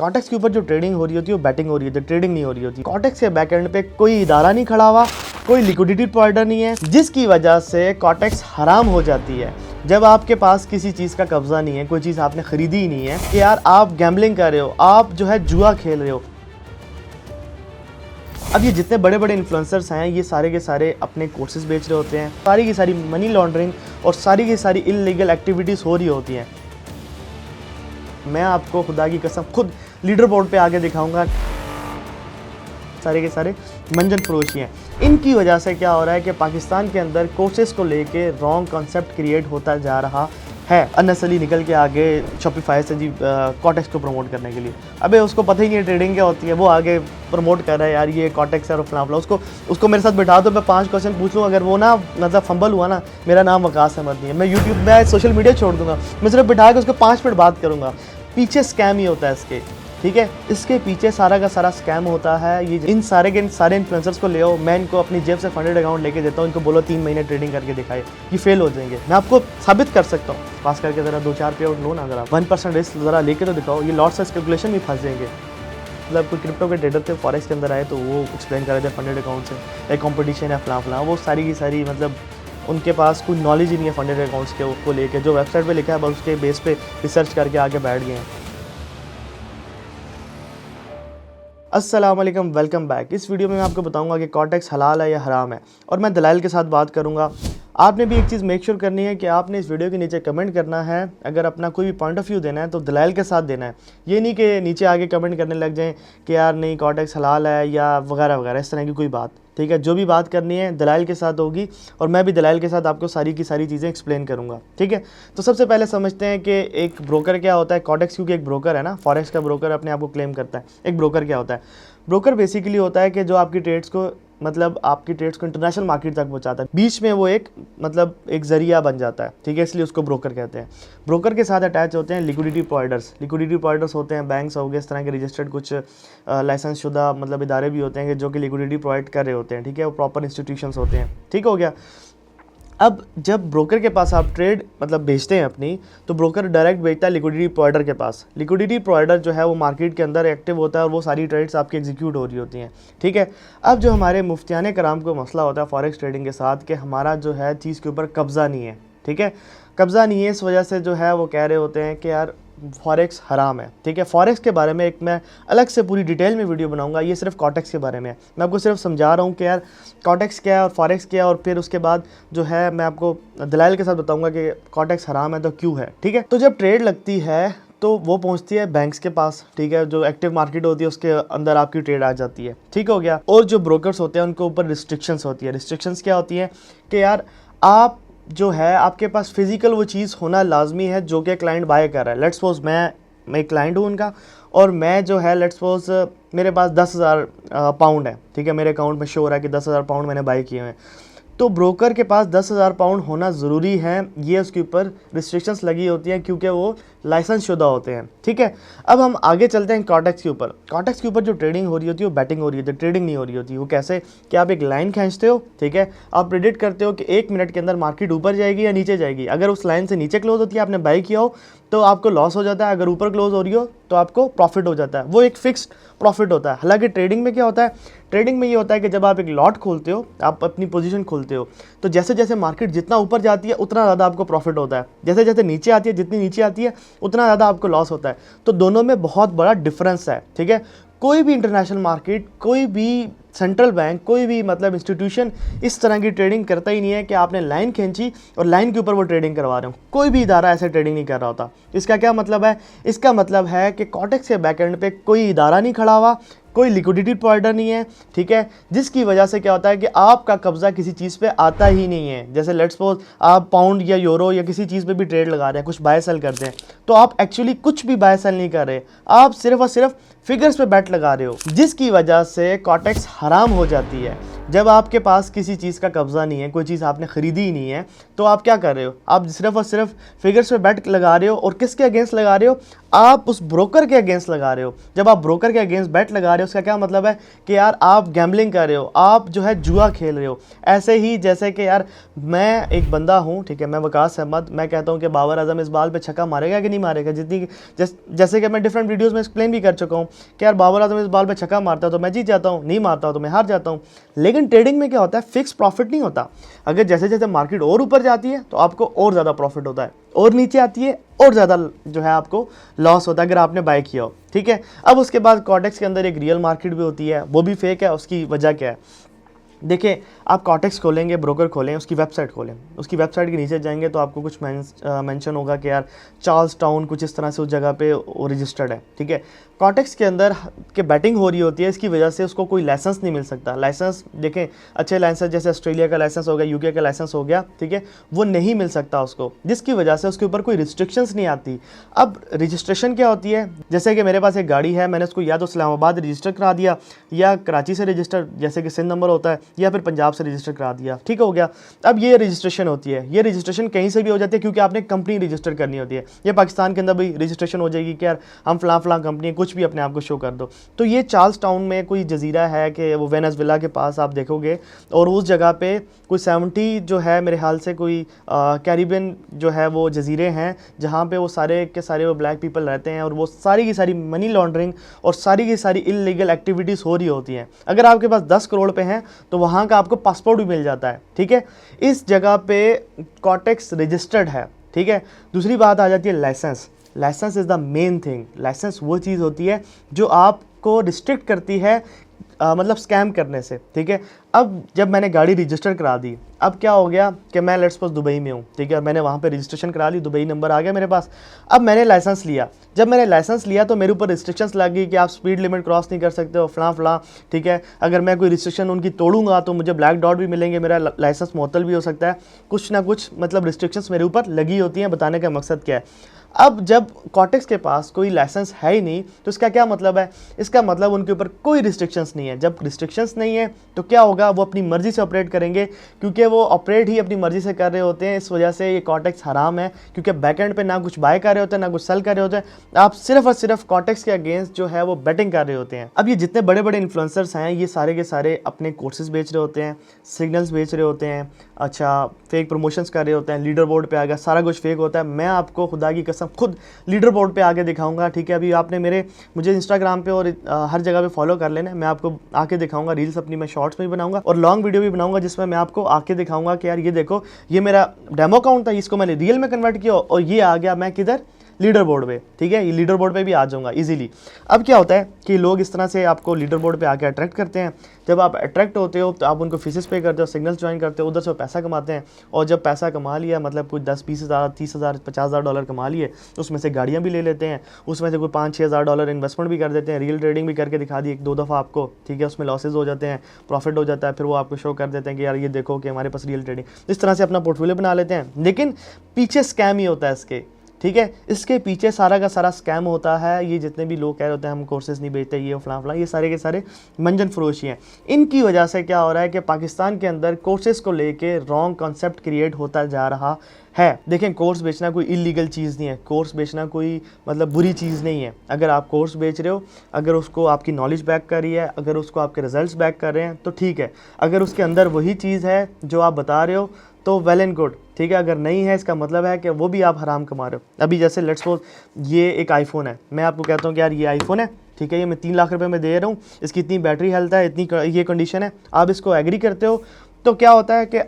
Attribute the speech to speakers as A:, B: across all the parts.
A: Cortex के ऊपर जो ट्रेडिंग हो रही होती है वो बैटिंग हो रही होती है, ट्रेडिंग नहीं हो रही होती। कॉटेक्स के बैकएंड पे कोई इदारा नहीं खड़ा हुआ, कोई लिक्विडिटी प्रोवाइडर नहीं है, जिसकी वजह से कॉटेक्स हराम हो जाती है। जब आपके पास किसी चीज़ का कब्जा नहीं है, कोई चीज़ आपने खरीदी ही नहीं है कि यार आप गैम्बलिंग कर रहे हो, आप जो है जुआ खेल रहे हो। अब ये जितने बड़े बड़े इन्फ्लुएंसर्स हैं ये सारे के सारे अपने कोर्सेज बेच रहे होते हैं, सारी की सारी मनी लॉन्ड्रिंग और सारी की सारी इल्लीगल एक्टिविटीज़ हो रही होती हैं। मैं आपको खुदा की कसम खुद लीडर बोर्ड पे आके दिखाऊंगा, सारे के सारे मंजन फरोशी हैं। इनकी वजह से क्या हो रहा है कि पाकिस्तान के अंदर कोर्सेज को लेके रॉन्ग कॉन्सेप्ट क्रिएट होता जा रहा है। अननेसेसरी निकल के आगे शॉपिफाई से जी कॉटेक्स को प्रमोट करने के लिए, अबे उसको पता ही नहीं है ट्रेडिंग क्या होती है, वो आगे प्रमोट कर रहा है यार ये कॉटेक्स है और फलां फलां। उसको मेरे साथ बैठा दो, मैं 5 क्वेश्चन पूछ लूँ, अगर वो ना मतलब फंबल हुआ ना, मेरा नाम वकास अहमद नहीं है, मैं यूट्यूब में सोशल मीडिया छोड़ दूंगा, मैं सिर्फ बिठा के उसको 5 मिनट बात करूँगा। पीछे स्कैम ही होता है इसके, ठीक है, इसके पीछे सारा का सारा स्कैम होता है। ये इन सारे इन्फ्लुएंसर्स को ले आओ, मैं इनको अपनी जेब से फंडेड अकाउंट लेके देता हूँ, इनको बोलो 3 महीने ट्रेडिंग करके दिखाए, ये फेल हो जाएंगे। मैं आपको साबित कर सकता हूँ, पास करके ज़रा 2-4 पे आउट लो ना, अगर 1% रिस्क ज़रा लेके तो दिखाओ, ये लॉट साइज कैलकुलेशन में फंस जाएंगे। मतलब कोई क्रिप्टो के ट्रेडर थे फॉरेक्स के अंदर आए तो वो एक्सप्लेन कर रहे थे फंडेड अकाउंट से एक कॉम्पिटिशन है फलां, वो सारी की सारी मतलब उनके पास कोई नॉलेज ही नहीं है फंडेड अकाउंट्स के को लेके, जो वेबसाइट पे लिखा है बस उसके बेस पे रिसर्च करके आगे बैठ गए हैं। अस्सलाम वालेकुम, वेलकम बैक। इस वीडियो में मैं आपको बताऊंगा कि कॉटेक्स हलाल है या हराम है, और मैं दलाइल के साथ बात करूंगा। आपने भी एक चीज़ मेक श्योर करनी है कि आपने इस वीडियो के नीचे कमेंट करना है, अगर अपना कोई भी पॉइंट ऑफ व्यू देना है तो दलाइल के साथ देना है। ये नहीं कि नीचे आगे कमेंट करने लग जाएं कि यार नहीं कॉटेक्स हलाल है या वगैरह वगैरह, इस तरह की कोई बात, ठीक है। जो भी बात करनी है दलाइल के साथ होगी, और मैं भी दलाइल के साथ आपको सारी की सारी चीज़ें एक्सप्लेन करूंगा, ठीक है। तो सबसे पहले समझते हैं कि एक ब्रोकर क्या होता है। कॉटेक्स क्योंकि एक ब्रोकर है ना, फॉरेक्स का ब्रोकर अपने आप को क्लेम करता है। एक ब्रोकर क्या होता है? ब्रोकर बेसिकली होता है कि जो आपकी ट्रेड्स को इंटरनेशनल मार्केट तक पहुंचाता है, बीच में वो एक एक जरिया बन जाता है, ठीक है, इसलिए उसको ब्रोकर कहते हैं। ब्रोकर के साथ अटैच होते हैं लिक्विडिटी प्रोवाइडर्स होते हैं, बैंक्स हो गए, इस तरह के रजिस्टर्ड कुछ लाइसेंस शुदा इदारे भी होते हैं कि जो कि लिक्विडिटी प्रोवाइड कर रहे होते हैं, ठीक है, वो प्रॉपर इंस्टीट्यूशंस होते हैं, ठीक हो गया। अब जब ब्रोकर के पास आप ट्रेड बेचते हैं अपनी, तो ब्रोकर डायरेक्ट बेचता है लिक्विडिटी प्रोवाइडर के पास। लिक्विडिटी प्रोवाइडर जो है वो मार्केट के अंदर एक्टिव होता है और वो सारी ट्रेड्स आपकी एग्जीक्यूट हो रही होती हैं, ठीक है। अब जो हमारे मुफ्तियाने कराम को मसला होता है फॉरेक्स ट्रेडिंग के साथ कि हमारा जो है चीज़ के ऊपर कब्ज़ा नहीं है, ठीक है, कब्ज़ा नहीं है, इस वजह से जो है वो कह रहे होते हैं कि यार फॉरेक्स हराम है, ठीक है। फॉरेक्स के बारे में एक मैं अलग से पूरी डिटेल में वीडियो बनाऊंगा, ये सिर्फ कॉटेक्स के बारे में है। मैं आपको सिर्फ समझा रहा हूँ कि यार कॉटेक्स क्या है और फॉरेक्स क्या है, और फिर उसके बाद जो है मैं आपको दलाइल के साथ बताऊंगा कि कॉटेक्स हराम है तो क्यों है, ठीक है। तो जब ट्रेड लगती है तो वो पहुंचती है बैंक्स के पास, ठीक है, जो एक्टिव मार्केट होती है उसके अंदर आपकी ट्रेड आ जाती है, ठीक हो गया। और जो ब्रोकर्स होते हैं उनके ऊपर रिस्ट्रिक्शंस होती है। रिस्ट्रिक्शंस क्या होती है कि यार आप जो है आपके पास फिजिकल वो चीज़ होना लाजमी है जो कि क्लाइंट बाय कर रहा है। लेट्स सपोज मैं एक क्लाइंट हूँ उनका, और मैं जो है लेट्स सपोज मेरे पास 10,000 पाउंड है, ठीक है, मेरे अकाउंट में शो हो रहा है कि 10,000 पाउंड मैंने बाय किए हैं, तो ब्रोकर के पास 10,000 पाउंड होना ज़रूरी है। ये उसके ऊपर रिस्ट्रिक्शंस लगी होती हैं क्योंकि वो लाइसेंस शुदा होते हैं, ठीक है। अब हम आगे चलते हैं कॉटेक्स के ऊपर। कॉटेक्स के ऊपर जो ट्रेडिंग हो रही होती है वो बैटिंग हो रही होती है, ट्रेडिंग नहीं हो रही होती। वो कैसे कि आप एक लाइन खींचते हो, ठीक है, आप प्रेडिक्ट करते हो कि 1 मिनट के अंदर मार्केट ऊपर जाएगी या नीचे जाएगी। अगर उस लाइन से नीचे क्लोज होती है, आपने बाई किया हो तो आपको लॉस हो जाता है, अगर ऊपर क्लोज हो रही हो तो आपको प्रॉफिट हो जाता है। वो एक फिक्स्ड प्रॉफिट होता है। हालांकि ट्रेडिंग में क्या होता है, ट्रेडिंग में ये होता है कि जब आप एक लॉट खोलते हो, आप अपनी पोजीशन खोलते हो, तो जैसे जैसे मार्केट जितना ऊपर जाती है उतना ज़्यादा आपको प्रॉफिट होता है, जैसे जैसे नीचे आती है, जितनी नीचे आती है उतना ज़्यादा आपको लॉस होता है। तो दोनों में बहुत बड़ा डिफरेंस है, ठीक है। कोई भी इंटरनेशनल मार्केट, कोई भी सेंट्रल बैंक, कोई भी इंस्टीट्यूशन इस तरह की ट्रेडिंग करता ही नहीं है कि आपने लाइन खींची और लाइन के ऊपर वो ट्रेडिंग करवा रहे हो। कोई भी इदारा ऐसे ट्रेडिंग नहीं कर रहा होता। इसका क्या मतलब है? इसका मतलब है कि कॉटेक्स के बैकएंड पे कोई इदारा नहीं खड़ा हुआ, कोई लिक्विडिटी प्रोवाइडर नहीं है, ठीक है, जिसकी वजह से क्या होता है कि आपका कब्जा किसी चीज़ पे आता ही नहीं है। जैसे लेट्स सपोज आप पाउंड या यूरो या किसी चीज़ पे भी ट्रेड लगा रहे हैं, कुछ बाय सेल करते हैं, तो आप एक्चुअली कुछ भी बाय सेल नहीं कर रहे, आप सिर्फ और सिर्फ फिगर्स पे बैट लगा रहे हो, जिसकी वजह से कॉटेक्स हराम हो जाती है। जब आपके पास किसी चीज़ का कब्जा नहीं है, कोई चीज़ आपने खरीदी ही नहीं है, तो आप क्या कर रहे हो? आप सिर्फ और सिर्फ फिगर्स पे बैट लगा रहे हो, और किसके अगेंस्ट लगा रहे हो? आप उस ब्रोकर के अगेंस्ट लगा रहे हो। जब आप ब्रोकर के अगेंस्ट बेट लगा रहे हो उसका क्या मतलब है कि यार आप गैम्बलिंग कर रहे हो, आप जो है जुआ खेल रहे हो। ऐसे ही जैसे कि यार मैं एक बंदा हूँ, ठीक है, मैं वकास अहमद, मैं कहता हूँ कि बाबर आजम इस बॉल पे छक्का मारेगा कि नहीं मारेगा, जितनी जैसे कि मैं डिफरेंट वीडियोज़ में एक्सप्लेन भी कर चुका हूँ कि यार बाबर आजम इस बॉल पे छक्का मारता है तो मैं जीत जाता हूँ, नहीं मारता हूँ तो मैं हार जाता हूँ। लेकिन ट्रेडिंग में क्या होता है, फिक्स प्रॉफिट नहीं होता। अगर जैसे जैसे मार्केट और ऊपर जाती है तो आपको और ज़्यादा प्रॉफिट होता है, और नीचे आती है और ज़्यादा जो है आपको लॉस होता है अगर आपने बाय किया हो, ठीक है। अब उसके बाद कॉर्टेक्स के अंदर एक रियल मार्केट भी होती है, वो भी फेक है। उसकी वजह क्या है, देखिए आप कॉर्टेक्स खोलेंगे, ब्रोकर खोलें, उसकी वेबसाइट खोलें, उसकी वेबसाइट के नीचे जाएंगे तो आपको कुछ मेंशन होगा कि यार चार्ल्स टाउन कुछ इस तरह से उस जगह पे रजिस्टर्ड है, ठीक है। कॉर्टेक्स के अंदर के बैटिंग हो रही होती है, इसकी वजह से उसको कोई लाइसेंस नहीं मिल सकता। लाइसेंस देखें, अच्छे लाइसेंस जैसे ऑस्ट्रेलिया का लाइसेंस हो गया, यूके का लाइसेंस हो गया, ठीक है, वो नहीं मिल सकता उसको, जिसकी वजह से उसके ऊपर कोई रिस्ट्रिक्शंस नहीं आती। अब रजिस्ट्रेशन क्या होती है, जैसे कि मेरे पास एक गाड़ी है, मैंने उसको या तो इस्लामाबाद रजिस्टर करा दिया या कराची से रजिस्टर जैसे कि सिंध नंबर होता है, या फिर पंजाब से रजिस्टर करा दिया, ठीक हो गया। अब ये रजिस्ट्रेशन होती है, ये रजिस्ट्रेशन कहीं से भी हो जाती है क्योंकि आपने कंपनी रजिस्टर करनी होती है। ये पाकिस्तान के अंदर भी रजिस्ट्रेशन हो जाएगी कि यार हम फलां कंपनी, कुछ भी अपने आप को शो कर दो। तो ये चार्ल्स टाउन में कोई जजीरा है कि वो वेनेजुएला के पास आप देखोगे, और उस जगह पे कोई 70 जो है मेरे ख्याल से कोई कैरिबियन जो है वो जजीरे हैं जहाँ पे वो सारे के सारे वो ब्लैक पीपल रहते हैं, और वो सारी की सारी मनी लॉन्ड्रिंग और सारी की सारी इलीगल एक्टिविटीज़ हो रही होती हैं। अगर आपके पास 10 करोड़ पे हैं तो वहाँ का आपको पासपोर्ट भी मिल जाता है, ठीक है। इस जगह पे कॉर्टेक्स रजिस्टर्ड है, ठीक है। दूसरी बात आ जाती है licence. Licence is the main thing. Licence वो चीज़ होती है जो आपको रिस्ट्रिक्ट करती है मतलब स्कैम करने से, ठीक है। अब जब मैंने गाड़ी रजिस्टर करा दी, अब क्या हो गया कि मैं लेट्स सपोज दुबई में हूँ, ठीक है, मैंने वहाँ पे रजिस्ट्रेशन करा ली, दुबई नंबर आ गया मेरे पास। अब मैंने लाइसेंस लिया, जब मैंने लाइसेंस लिया तो मेरे ऊपर रिस्ट्रिक्शंस लग गई कि आप स्पीड लिमिट क्रॉस नहीं कर सकते हो, फलां, ठीक है। अगर मैं कोई रिस्ट्रिक्शन उनकी तोड़ूंगा तो मुझे ब्लैक डॉट भी मिलेंगे, मेरा लाइसेंस मुअत्तल भी हो सकता है, कुछ ना कुछ मतलब रिस्ट्रिक्शंस मेरे ऊपर लगी होती हैं। बताने का मकसद क्या है, अब जब कॉर्टेक्स के पास कोई लाइसेंस है ही नहीं तो इसका क्या मतलब है, इसका मतलब उनके ऊपर कोई रिस्ट्रिक्शंस नहीं है। जब रिस्ट्रिक्शंस नहीं है तो क्या होगा, वो अपनी मर्ज़ी से ऑपरेट करेंगे, क्योंकि वो ऑपरेट ही अपनी मर्ज़ी से कर रहे होते हैं। इस वजह से ये कॉर्टेक्स हराम है, क्योंकि बैकएंड पे ना कुछ बाय कर रहे होते हैं ना कुछ सेल कर रहे होते हैं, आप सिर्फ और सिर्फ कॉर्टेक्स के अगेंस्ट जो है वो बैटिंग कर रहे होते हैं। अब ये जितने बड़े बड़े इन्फ्लुएंसर्स हैं ये सारे के सारे अपने कोर्सेज बेच रहे होते हैं, सिग्नल्स बेच रहे होते हैं, अच्छा फेक प्रमोशंस कर रहे होते हैं, लीडर बोर्ड पे आ गया, सारा कुछ फेक होता है। मैं आपको खुदा की कसम खुद लीडर बोर्ड पे आके दिखाऊंगा, ठीक है। अभी आपने मुझे इंस्टाग्राम पे और हर जगह पे फॉलो कर लेना, मैं आपको आके दिखाऊंगा, रील्स अपनी मैं शॉर्ट्स में भी बनाऊंगा और लॉन्ग वीडियो भी बनाऊंगा, जिसमें मैं आपको आके दिखाऊंगा कि यार ये देखो, ये मेरा डेमो अकाउंट था, इसको मैंने रियल में कन्वर्ट किया और ये आ गया मैं किधर, लीडर बोर्ड पे, ठीक है। ये लीडर बोर्ड पे भी आ जाऊंगा इजीली। अब क्या होता है कि लोग इस तरह से आपको लीडर बोर्ड पे आके अट्रैक्ट करते हैं। जब आप अट्रैक्ट होते हो तो आप उनको फीसेस पे करते हो, सिग्नल्स ज्वाइन करते हो, उधर से पैसा कमाते हैं, और जब पैसा कमा लिया मतलब कुछ 10-20 हज़ार, 30 हज़ार, 50 हज़ार डॉलर कमा लिए, उसमें से गाड़ियाँ भी ले लेते हैं, उसमें से कोई 5-6 हज़ार डॉलर इन्वेस्टमेंट भी कर देते हैं, रियल ट्रेडिंग भी करके दिखा दी 1-2 दफ़ा आपको, ठीक है। उसमें लॉसेज हो जाते हैं, प्रॉफिट हो जाता है, फिर वो आपको शो कर देते हैं कि यार ये देखो कि हमारे पास रियल ट्रेडिंग, इस तरह से अपना पोर्टफोलियो बना लेते हैं। लेकिन पीछे स्कैम ही होता है इसके, ठीक है। इसके पीछे सारा का सारा स्कैम होता है। ये जितने भी लोग कह रहे होते हैं हम कोर्सेज नहीं बेचते, ये फलां, ये सारे के सारे मंजन फरोशी हैं। इनकी वजह से क्या हो रहा है कि पाकिस्तान के अंदर कोर्सेज को लेके रॉन्ग कॉन्सेप्ट क्रिएट होता जा रहा है। देखें, कोर्स बेचना कोई इलीगल चीज़ नहीं है, कोर्स बेचना कोई मतलब बुरी चीज़ नहीं है। अगर आप कोर्स बेच रहे हो, अगर उसको आपकी नॉलेज बैक कर रही है, अगर उसको आपके रिजल्ट्स बैक कर रहे हैं तो ठीक है। अगर उसके अंदर वही चीज़ है जो आप बता रहे हो तो वेल एंड गुड, ठीक है। अगर नहीं है, इसका मतलब है कि वो भी आप हराम कमा रहे हो। अभी जैसे लेट्स सपोज ये एक आईफोन है, मैं आपको कहता हूँ कि यार ये आईफोन है, ठीक है, ये मैं 3 लाख रुपए में दे रहा हूँ, इसकी इतनी बैटरी हेल्थ है, इतनी ये कंडीशन है, आप इसको एग्री करते हो, तो क्या होता है कि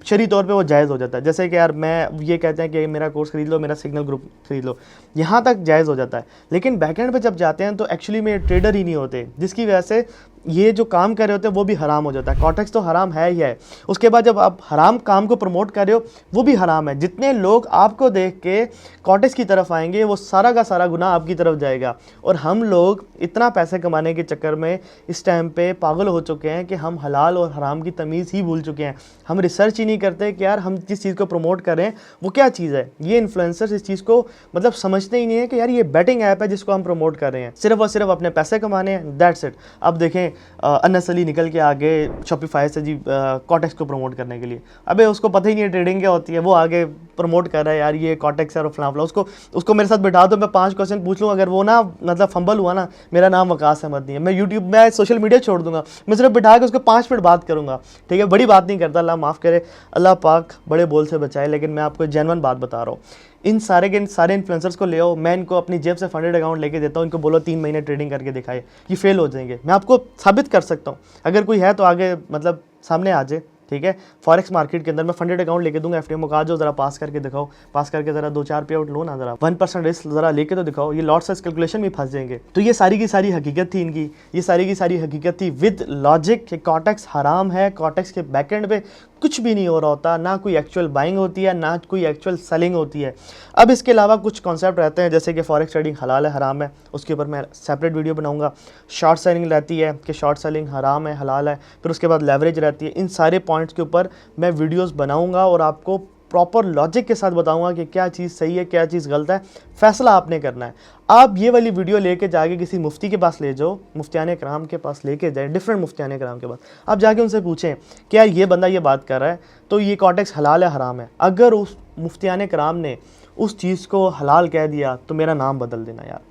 A: शरी तौर पे वो जायज़ हो जाता है। जैसे कि यार मैं ये कहते हैं कि मेरा कोर्स खरीद लो, मेरा सिग्नल ग्रुप खरीद लो, यहाँ तक जायज़ हो जाता है। लेकिन बैकएंड पे जब जाते हैं तो एक्चुअली में ट्रेडर ही नहीं होते, जिसकी वजह से ये जो काम कर रहे होते हैं वो भी हराम हो जाता है। कॉर्टेक्स तो हराम है ही है, उसके बाद जब आप हराम काम को प्रमोट कर रहे हो वो भी हराम है। जितने लोग आपको देख के कॉर्टेक्स की तरफ आएंगे वो सारा का सारा गुनाह आपकी तरफ जाएगा। और हम लोग इतना पैसे कमाने के चक्कर में इस टाइम पे पागल हो चुके हैं कि हम हलाल और हराम की तमीज़ ही भूल चुके हैं। हम रिसर्च सर्च ही नहीं करते कि यार हम जिस चीज़ को प्रमोट कर रहे हैं वो क्या चीज़ है। ये इन्फ्लुएंसर्स इस चीज़ को मतलब समझते ही नहीं है कि यार ये बेटिंग ऐप है जिसको हम प्रमोट कर रहे हैं, सिर्फ और सिर्फ अपने पैसे कमाने हैं, दैट्स इट। अब देखें अनस अली निकल के आगे शॉपिफाई से जी कॉटेक्स को प्रमोट करने के लिए, अबे उसको पता ही नहीं है ट्रेडिंग क्या होती है, वो आगे प्रमोट कर रहा है यार ये कॉटेक्स है और फलां फलां। उसको मेरे साथ बैठा दो, मैं 5 क्वेश्चन पूछ लूँ, अगर वो ना मतलब फंबल हुआ ना, मेरा नाम वकास अहमद नहीं है, मैं यूट्यूब में सोशल मीडिया छोड़ दूंगा, मैं सिर्फ बिठा के उसको 5 मिनट बात करूंगा, ठीक है। बड़ी बात नहीं करता, अल्लाह माफ़ करे, अल्लाह पाक बड़े बोल से बचाए, लेकिन मैं आपको जेन्युइन बात बता रहा हूँ। इन सारे के सारे इन्फ्लुएंसर्स को ले आओ, मैं इनको अपनी जेब से फंडेड अकाउंट लेके देता हूँ, इनको बोलो 3 महीने ट्रेडिंग करके दिखाए, ये फेल हो जाएंगे। मैं आपको साबित कर सकता हूँ, अगर कोई है तो आगे मतलब सामने आ जाए, ठीक है। फॉरेक्स मार्केट के अंदर मैं फंडेड अकाउंट लेके दूंगा, एफटीएम को आ जाओ, जरा पास करके दिखाओ, पास करके जरा 2-4 पे आउट लो ना, जरा 1% रिस्क जरा लेके तो दिखाओ। ये लॉट साइज कैलकुलेशन में फंस जाएंगे। तो ये सारी की सारी हकीकत थी इनकी, ये सारी की सारी हकीकत थी विद लॉजिक कि कॉटेक्स हराम है, कॉटेक्स के बैकएंड पे कुछ भी नहीं हो रहा होता, ना कोई एक्चुअल बाइंग होती है, ना कोई एक्चुअल सेलिंग होती है। अब इसके अलावा कुछ कॉन्सेप्ट रहते हैं जैसे कि फॉरेक्स ट्रेडिंग हलाल है हराम है, उसके ऊपर मैं सेपरेट वीडियो बनाऊंगा। शॉर्ट सेलिंग रहती है कि शॉर्ट सेलिंग हराम है हलाल है, फिर उसके बाद लेवरेज रहती है। इन सारे पॉइंट्स के ऊपर मैं वीडियोस बनाऊंगा और आपको प्रॉपर लॉजिक के साथ बताऊंगा कि क्या चीज़ सही है, क्या चीज़ गलत है, फैसला आपने करना है। आप ये वाली वीडियो लेके जाके किसी मुफ्ती के पास ले जाओ, मुफ्तियान कराम के पास लेके जाए, डिफरेंट मुफ्तियान कराम के पास, आप जाके उनसे पूछें कि यार ये बंदा ये बात कर रहा है तो ये कॉटेक्स हलाल है हराम है। अगर उस मुफ्तियान कराम ने उस चीज़ को हलाल कह दिया तो मेरा नाम बदल देना यार,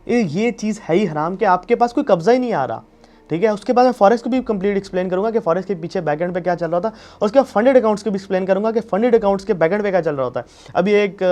A: ये चीज़ है ही हराम कि आपके पास कोई कब्ज़ा ही नहीं आ रहा, ठीक है। उसके बाद मैं फॉरेक्स को भी कंप्लीट एक्सप्लेन करूंगा कि फॉरेक्स के पीछे बैकएंड पे क्या चल रहा था, और उसके बाद फंडेड अकाउंट्स को भी एक्सप्लेन करूंगा कि फंडेड अकाउंट्स के बैकएंड पे क्या चल रहा होता है। अभी एक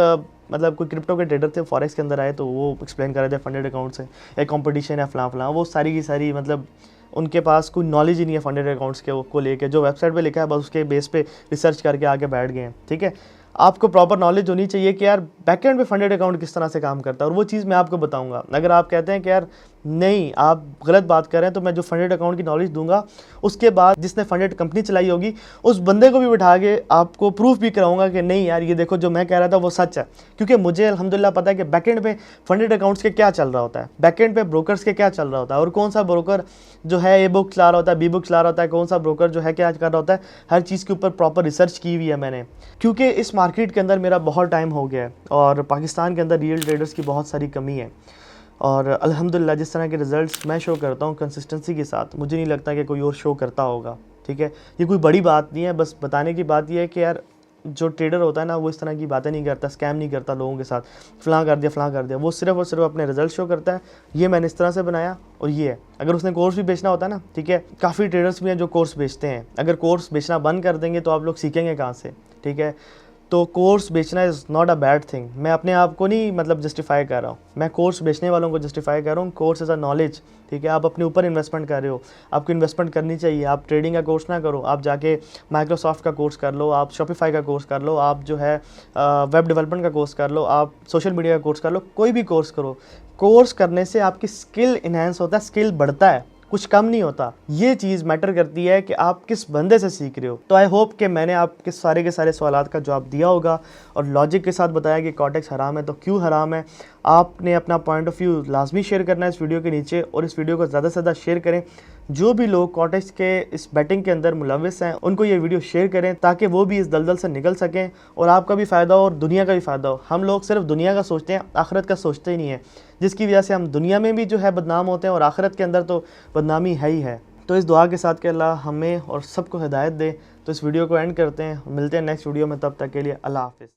A: मतलब कोई क्रिप्टो के ट्रेडर थे फॉरेक्स के अंदर आए, तो वो एक्सप्लेन कर रहे थे फंडेड अकाउंट से एक कंपटीशन है फलां फलां, वो सारी की सारी मतलब उनके पास कोई नॉलेज ही नहीं है फंडेड अकाउंट्स के को लेके, जो वेबसाइट पे लिखा है बस उसके बेस पे रिसर्च करके आगे बैठ गए हैं, ठीक है। आपको प्रॉपर नॉलेज होनी चाहिए कि यार बैकएंड पे फंडेड अकाउंट किस तरह से काम करता है, और वो चीज़ मैं आपको बताऊंगा। अगर आप कहते हैं कि यार नहीं आप गलत बात कर रहे हैं, तो मैं जो फंडेड अकाउंट की नॉलेज दूंगा, उसके बाद जिसने फंडेड कंपनी चलाई होगी उस बंदे को भी बिठा के आपको प्रूफ भी कराऊंगा कि नहीं यार ये देखो जो मैं कह रहा था वो सच है। क्योंकि मुझे अल्हम्दुलिल्लाह पता है कि बैकएंड पे फंडेड अकाउंट्स के क्या चल रहा होता है, बैकएंड पे ब्रोकर्स के क्या चल रहा होता है, और कौन सा ब्रोकर जो है ए बुक चला रहा होता है, बी बुक चला रहा होता है, कौन सा ब्रोकर जो है क्या कर रहा होता है, हर चीज़ के ऊपर प्रॉपर रिसर्च की हुई है मैंने। क्योंकि इस मार्केट के अंदर मेरा बहुत टाइम हो गया है और पाकिस्तान के अंदर रियल ट्रेडर्स की बहुत सारी कमी है, और अल्हम्दुलिल्लाह जिस तरह के रिज़ल्ट्स मैं शो करता हूँ कंसिस्टेंसी के साथ, मुझे नहीं लगता कि कोई और शो करता होगा, ठीक है। ये कोई बड़ी बात नहीं है, बस बताने की बात यह है कि यार जो ट्रेडर होता है ना वो इस तरह की बातें नहीं करता, स्कैम नहीं करता लोगों के साथ, फ़लाँ कर दिया फ़लाँ कर दिया, वो सिर्फ और सिर्फ अपने रिजल्ट शो करता है। ये मैंने इस तरह से बनाया और ये है। अगर उसने कोर्स भी बेचना होता है ना, ठीक है, काफ़ी ट्रेडर्स भी हैं जो कोर्स बेचते हैं, अगर कोर्स बेचना बंद कर देंगे तो आप लोग सीखेंगे कहाँ से, ठीक है। तो कोर्स बेचना is not a bad thing, मैं अपने आप को नहीं मतलब जस्टिफाई कर रहा हूँ, मैं कोर्स बेचने वालों को जस्टिफाई कर रहा हूँ। कोर्स इज़ अ नॉलेज, ठीक है, आप अपने ऊपर इन्वेस्टमेंट कर रहे हो, आपको इन्वेस्टमेंट करनी चाहिए। आप ट्रेडिंग का कोर्स ना करो, आप जाके माइक्रोसॉफ्ट का कोर्स कर लो, आप शॉपिफाई का कोर्स कर लो, आप जो है वेब डेवलपमेंट का कोर्स कर लो, आप सोशल मीडिया का कोर्स कर लो, कोई भी कोर्स करो। कोर्स करने से आपकी स्किल इन्हेंस होता है, स्किल बढ़ता है, कुछ कम नहीं होता। ये चीज़ मैटर करती है कि आप किस बंदे से सीख रहे हो। तो आई होप कि मैंने आपके सारे के सारे सवालात का जवाब दिया होगा और लॉजिक के साथ बताया कि कॉटेक्स हराम है तो क्यों हराम है। आपने अपना पॉइंट ऑफ व्यू लाजमी शेयर करना है इस वीडियो के नीचे, और इस वीडियो को ज़्यादा से ज़्यादा शेयर करें। जो भी लोग कॉटेक्स के इस बैटिंग के अंदर मुलविस हैं उनको ये वीडियो शेयर करें ताकि वो भी इस दलदल से निकल सकें और आपका भी फ़ायदा हो और दुनिया का भी फ़ायदा हो। हम लोग सिर्फ दुनिया का सोचते हैं, आखिरत का सोचते ही नहीं है, जिसकी वजह से हम दुनिया में भी जो है बदनाम होते हैं और आखिरत के अंदर तो बदनामी है ही है। तो इस दुआ के साथ कि अल्लाह हमें और सबको हिदायत दे। तो इस वीडियो को एंड करते हैं, मिलते हैं नेक्स्ट वीडियो में, तब तक के लिए अल्लाह हाफ़िज़।